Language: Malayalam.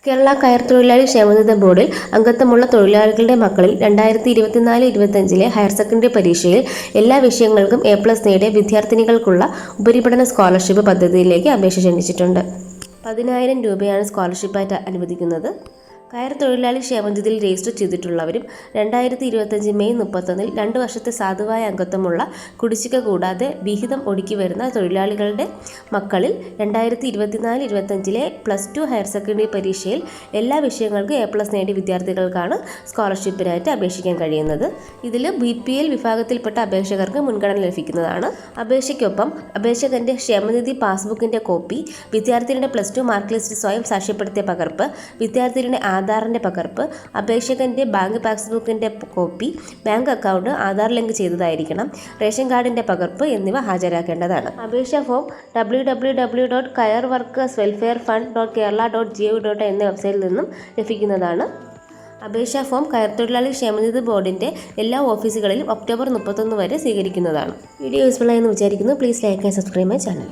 കേരള കയർ തൊഴിലാളി ക്ഷേമനിധി ബോർഡിൽ അംഗത്വമുള്ള തൊഴിലാളികളുടെ മക്കളിൽ 2024-25 ഹയർ സെക്കൻഡറി പരീക്ഷയിൽ എല്ലാ വിഷയങ്ങൾക്കും A+ നേടിയ വിദ്യാർത്ഥിനികൾക്കുള്ള ഉപരിപഠന സ്കോളർഷിപ്പ് പദ്ധതിയിലേക്ക് അപേക്ഷ ക്ഷണിച്ചിട്ടുണ്ട്. 10,000 രൂപയാണ് സ്കോളർഷിപ്പായിട്ട് അനുവദിക്കുന്നത്. കയർ തൊഴിലാളി ക്ഷേമനിധിയിൽ രജിസ്റ്റർ ചെയ്തിട്ടുള്ളവരും 2025 മെയ് 31 2 വർഷത്തെ സാധുവായ അംഗത്വമുള്ള കുടിശ്ശിക കൂടാതെ വിഹിതം ഒടുക്കി വരുന്ന തൊഴിലാളികളുടെ മക്കളിൽ 2024-25 +2 ഹയർ സെക്കൻഡറി പരീക്ഷയിൽ എല്ലാ വിഷയങ്ങൾക്കും A+ നേടിയ വിദ്യാർത്ഥികൾക്കാണ് സ്കോളർഷിപ്പിനായിട്ട് അപേക്ഷിക്കാൻ കഴിയുന്നത്. ഇതിൽ BPL വിഭാഗത്തിൽപ്പെട്ട അപേക്ഷകർക്ക് മുൻഗണന ലഭിക്കുന്നതാണ്. അപേക്ഷയ്ക്കൊപ്പം അപേക്ഷകന്റെ ക്ഷേമനിധി പാസ്ബുക്കിന്റെ കോപ്പി, വിദ്യാർത്ഥിയുടെ +2 മാർക്ക് ലിസ്റ്റ് സ്വയം സാക്ഷ്യപ്പെടുത്തിയ പകർപ്പ്, വിദ്യാർത്ഥിയുടെ ആധാറിന്റെ പകർപ്പ്, അപേക്ഷകന്റെ ബാങ്ക് പാസ്ബുക്കിന്റെ copy, bank account Aadhaar link ചെയ്തതായിരിക്കണം, റേഷൻ കാർഡിന്റെ പകർപ്പ് എന്നിവ ഹാജരാക്കേണ്ടതാണ്. അപേക്ഷാ ഫോം www.kayarworkerswelfarefund.kerala.gov.in എന്ന വെബ്സൈറ്റിൽ നിന്നും ലഭിക്കുന്നതാണ്. അപേക്ഷാ ഫോം കയർ തൊഴിലാളി ക്ഷേമനിധി ബോർഡിന്റെ എല്ലാ ഓഫീസുകളിലും ഒക്ടോബർ 31 വരെ സ്വീകരിക്കുന്നതാണ്. വീഡിയോ യൂസ്ഫുൾ ആയെന്ന് വിചാരിക്കുന്നു. Please like and subscribe my channel.